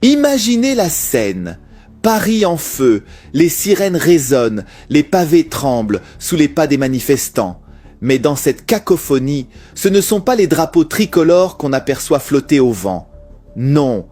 Imaginez la scène. Paris en feu, les sirènes résonnent, les pavés tremblent sous les pas des manifestants. Mais dans cette cacophonie, ce ne sont pas les drapeaux tricolores qu'on aperçoit flotter au vent. Non,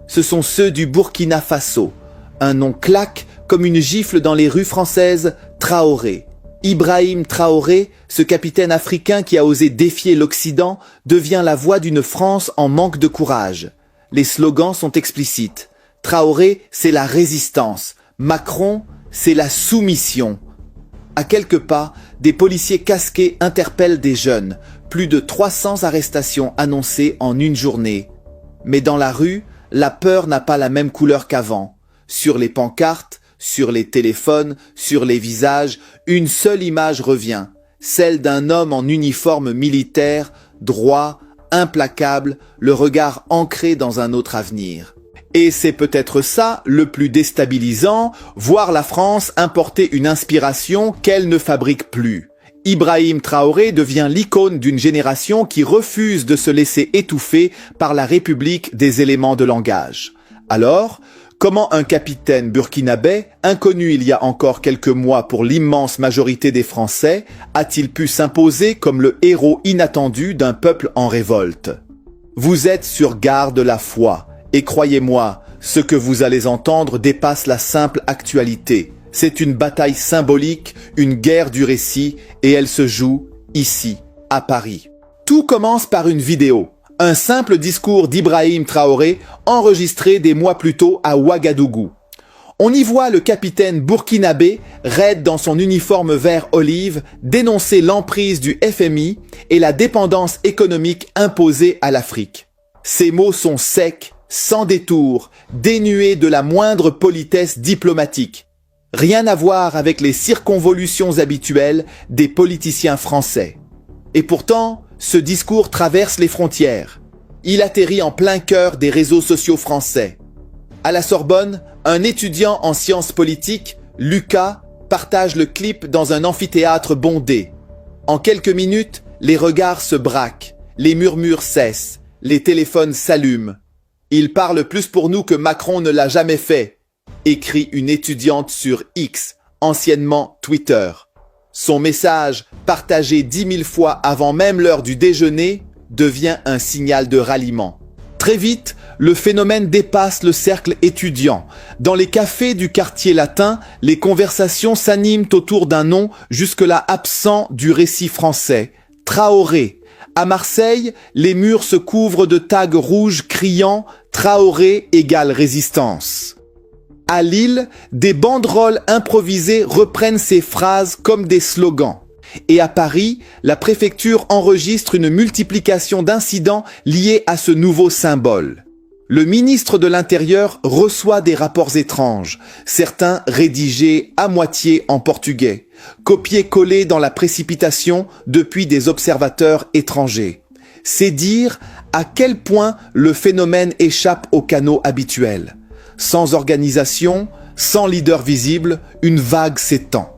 ce sont ceux du Burkina Faso. Un nom claque comme une gifle dans les rues françaises, Traoré. Ibrahim Traoré, ce capitaine africain qui a osé défier l'Occident, devient la voix d'une France en manque de courage. Les slogans sont explicites. Traoré, c'est la résistance. Macron, c'est la soumission. À quelques pas, des policiers casqués interpellent des jeunes. Plus de 300 arrestations annoncées en une journée. Mais dans la rue, la peur n'a pas la même couleur qu'avant. Sur les pancartes, sur les téléphones, sur les visages, une seule image revient. Celle d'un homme en uniforme militaire, droit, implacable, le regard ancré dans un autre avenir. Et c'est peut-être ça le plus déstabilisant, voir la France importer une inspiration qu'elle ne fabrique plus. Ibrahim Traoré devient l'icône d'une génération qui refuse de se laisser étouffer par la République des éléments de langage. Alors, comment un capitaine burkinabé, inconnu il y a encore quelques mois pour l'immense majorité des Français, a-t-il pu s'imposer comme le héros inattendu d'un peuple en révolte? Vous êtes sur garde la foi. Et croyez-moi, ce que vous allez entendre dépasse la simple actualité. C'est une bataille symbolique, une guerre du récit, et elle se joue ici, à Paris. Tout commence par une vidéo, un simple discours d'Ibrahim Traoré enregistré des mois plus tôt à Ouagadougou. On y voit le capitaine burkinabé, raide dans son uniforme vert olive, dénoncer l'emprise du FMI et la dépendance économique imposée à l'Afrique. Ces mots sont secs, sans détour, dénué de la moindre politesse diplomatique. Rien à voir avec les circonvolutions habituelles des politiciens français. Et pourtant, ce discours traverse les frontières. Il atterrit en plein cœur des réseaux sociaux français. À la Sorbonne, un étudiant en sciences politiques, Lucas, partage le clip dans un amphithéâtre bondé. En quelques minutes, les regards se braquent, les murmures cessent, les téléphones s'allument. Il parle plus pour nous que Macron ne l'a jamais fait, écrit une étudiante sur X, anciennement Twitter. Son message, partagé 10 000 fois avant même l'heure du déjeuner, devient un signal de ralliement. Très vite, le phénomène dépasse le cercle étudiant. Dans les cafés du quartier latin, les conversations s'animent autour d'un nom jusque-là absent du récit français, Traoré. À Marseille, les murs se couvrent de tags rouges criant « Traoré égale résistance ». À Lille, des banderoles improvisées reprennent ces phrases comme des slogans. Et à Paris, la préfecture enregistre une multiplication d'incidents liés à ce nouveau symbole. Le ministre de l'Intérieur reçoit des rapports étranges, certains rédigés à moitié en portugais, copiés-collés dans la précipitation depuis des observateurs étrangers. C'est dire à quel point le phénomène échappe aux canaux habituels. Sans organisation, sans leader visible, une vague s'étend.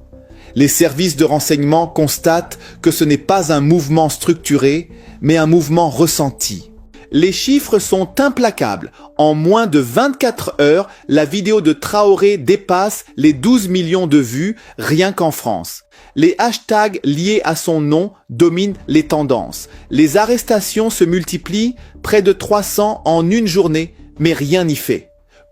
Les services de renseignement constatent que ce n'est pas un mouvement structuré, mais un mouvement ressenti. Les chiffres sont implacables. En moins de 24 heures, la vidéo de Traoré dépasse les 12 millions de vues rien qu'en France. Les hashtags liés à son nom dominent les tendances. Les arrestations se multiplient, près de 300 en une journée, mais rien n'y fait.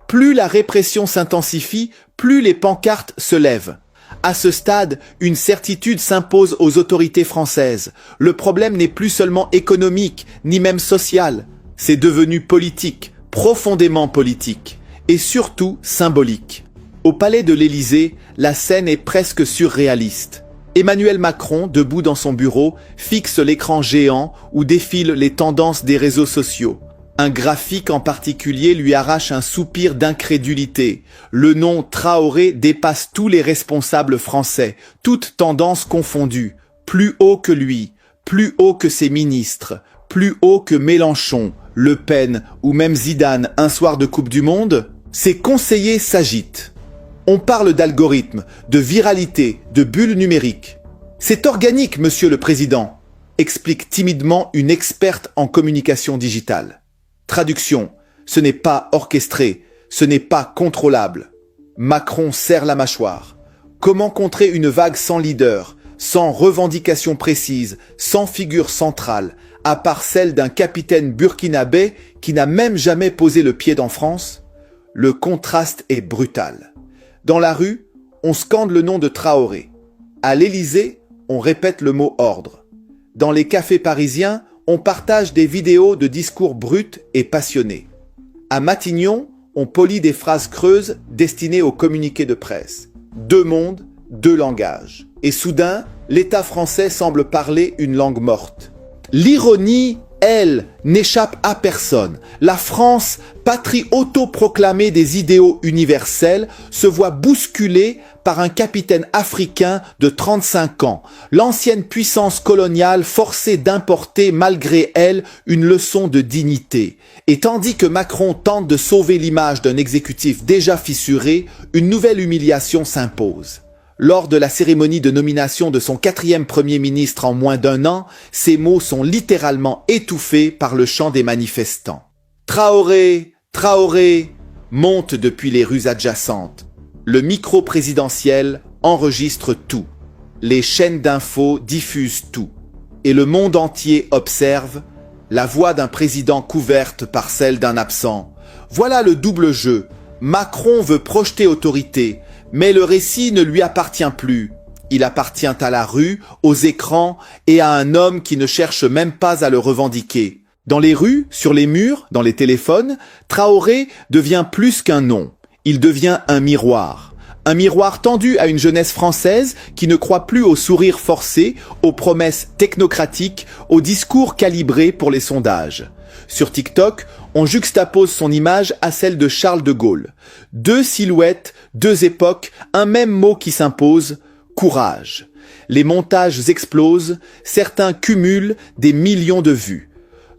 Plus la répression s'intensifie, plus les pancartes se lèvent. À ce stade, une certitude s'impose aux autorités françaises. Le problème n'est plus seulement économique, ni même social. C'est devenu politique, profondément politique, et surtout symbolique. Au palais de l'Élysée, la scène est presque surréaliste. Emmanuel Macron, debout dans son bureau, fixe l'écran géant où défilent les tendances des réseaux sociaux. Un graphique en particulier lui arrache un soupir d'incrédulité. Le nom Traoré dépasse tous les responsables français, toutes tendances confondues. Plus haut que lui, plus haut que ses ministres, plus haut que Mélenchon, Le Pen ou même Zidane un soir de Coupe du Monde, ses conseillers s'agitent. On parle d'algorithme, de viralité, de bulle numérique. C'est organique, monsieur le président, explique timidement une experte en communication digitale. Traduction, ce n'est pas orchestré, Ce n'est pas contrôlable. Macron serre la mâchoire. Comment contrer une vague sans leader, sans revendication précise, sans figure centrale, à part celle d'un capitaine burkinabé qui n'a même jamais posé le pied en France? Le contraste est brutal. Dans la rue, on scande le nom de Traoré. À l'Élysée, on répète le mot ordre. Dans les cafés parisiens, on partage des vidéos de discours bruts et passionnés. À Matignon, on polit des phrases creuses destinées aux communiqués de presse. Deux mondes, deux langages. Et soudain, l'État français semble parler une langue morte. L'ironie, elle, n'échappe à personne. La France, patrie autoproclamée des idéaux universels, se voit bousculée par un capitaine africain de 35 ans, l'ancienne puissance coloniale forcée d'importer malgré elle une leçon de dignité. Et tandis que Macron tente de sauver l'image d'un exécutif déjà fissuré, une nouvelle humiliation s'impose. Lors de la cérémonie de nomination de son 4e Premier ministre en moins d'1 an, ces mots sont littéralement étouffés par le chant des manifestants. Traoré, Traoré, monte depuis les rues adjacentes. Le micro présidentiel enregistre tout. Les chaînes d'infos diffusent tout. Et le monde entier observe la voix d'un président couverte par celle d'un absent. Voilà le double jeu. Macron veut projeter autorité, mais le récit ne lui appartient plus. Il appartient à la rue, aux écrans et à un homme qui ne cherche même pas à le revendiquer. Dans les rues, sur les murs, dans les téléphones, Traoré devient plus qu'un nom. Il devient un miroir. Un miroir tendu à une jeunesse française qui ne croit plus aux sourires forcés, aux promesses technocratiques, aux discours calibrés pour les sondages. Sur TikTok, on juxtapose son image à celle de Charles de Gaulle. Deux silhouettes, deux époques, un même mot qui s'impose, courage. Les montages explosent, certains cumulent des millions de vues.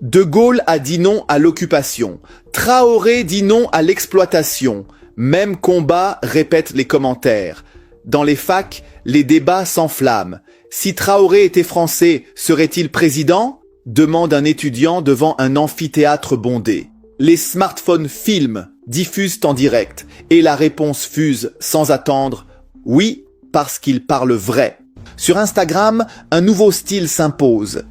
De Gaulle a dit non à l'occupation. Traoré dit non à l'exploitation. Même combat, répètent les commentaires. Dans les facs, les débats s'enflamment. Si Traoré était français, serait-il président ? Demande un étudiant devant un amphithéâtre bondé. Les smartphones filment, diffusent en direct, et la réponse fuse sans attendre. Oui, parce qu'il parle vrai. Sur Instagram, un nouveau style s'impose.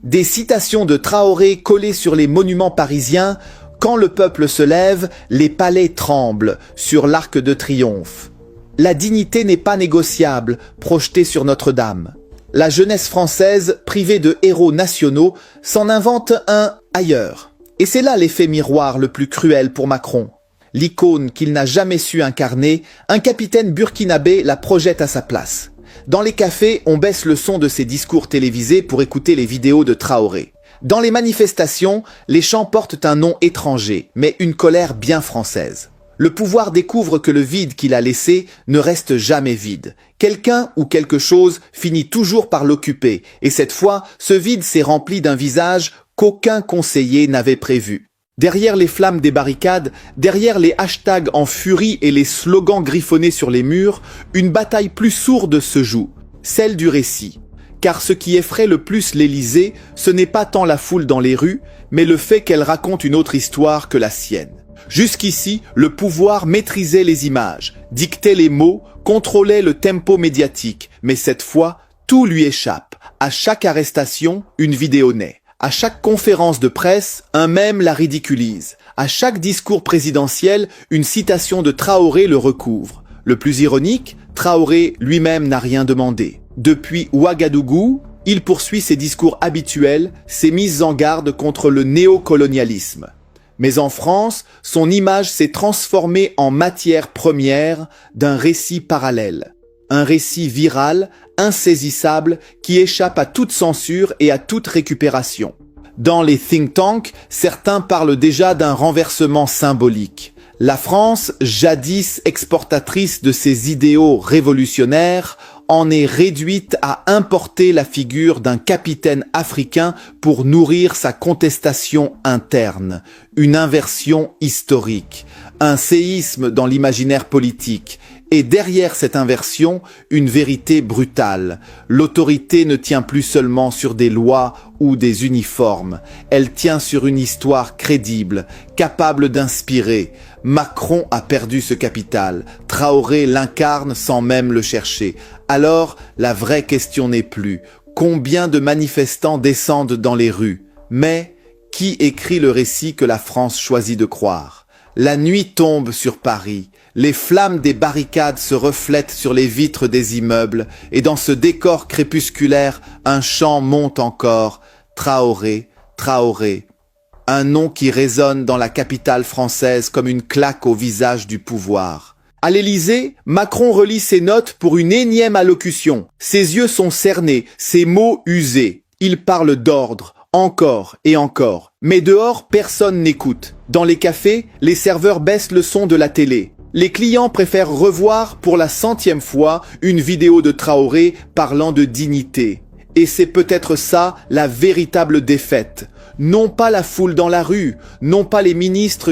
Des citations de Traoré collées sur les monuments parisiens. Quand le peuple se lève, les palais tremblent sur l'Arc de Triomphe. La dignité n'est pas négociable, projetée sur Notre-Dame. La jeunesse française, privée de héros nationaux, s'en invente un ailleurs. Et c'est là l'effet miroir le plus cruel pour Macron. L'icône qu'il n'a jamais su incarner, un capitaine burkinabé la projette à sa place. Dans les cafés, on baisse le son de ses discours télévisés pour écouter les vidéos de Traoré. Dans les manifestations, les chants portent un nom étranger, mais une colère bien française. Le pouvoir découvre que le vide qu'il a laissé ne reste jamais vide. Quelqu'un ou quelque chose finit toujours par l'occuper, et cette fois, ce vide s'est rempli d'un visage qu'aucun conseiller n'avait prévu. Derrière les flammes des barricades, derrière les hashtags en furie et les slogans griffonnés sur les murs, une bataille plus sourde se joue, celle du récit. Car ce qui effraie le plus l'Élysée, ce n'est pas tant la foule dans les rues, mais le fait qu'elle raconte une autre histoire que la sienne. Jusqu'ici, le pouvoir maîtrisait les images, dictait les mots, contrôlait le tempo médiatique, mais cette fois, tout lui échappe. À chaque arrestation, une vidéo naît. À chaque conférence de presse, un mème la ridiculise. À chaque discours présidentiel, une citation de Traoré le recouvre. Le plus ironique, Traoré lui-même n'a rien demandé. Depuis Ouagadougou, il poursuit ses discours habituels, ses mises en garde contre le néocolonialisme. Mais en France, son image s'est transformée en matière première d'un récit parallèle. Un récit viral, insaisissable, qui échappe à toute censure et à toute récupération. Dans les think tanks, certains parlent déjà d'un renversement symbolique. La France, jadis exportatrice de ses idéaux révolutionnaires, en est réduite à importer la figure d'un capitaine africain pour nourrir sa contestation interne. Une inversion historique, un séisme dans l'imaginaire politique. Et derrière cette inversion, une vérité brutale. L'autorité ne tient plus seulement sur des lois ou des uniformes. Elle tient sur une histoire crédible, capable d'inspirer. Macron a perdu ce capital. Traoré l'incarne sans même le chercher. Alors, la vraie question n'est plus combien de manifestants descendent dans les rues, mais qui écrit le récit que la France choisit de croire? La nuit tombe sur Paris. Les flammes des barricades se reflètent sur les vitres des immeubles et dans ce décor crépusculaire, un chant monte encore. Traoré, Traoré. Un nom qui résonne dans la capitale française comme une claque au visage du pouvoir. À l'Élysée, Macron relit ses notes pour une énième allocution. Ses yeux sont cernés, ses mots usés. Il parle d'ordre, encore et encore. Mais dehors, personne n'écoute. Dans les cafés, les serveurs baissent le son de la télé. Les clients préfèrent revoir pour la 100e fois une vidéo de Traoré parlant de dignité. Et c'est peut-être ça la véritable défaite. Non pas la foule dans la rue, non pas les ministres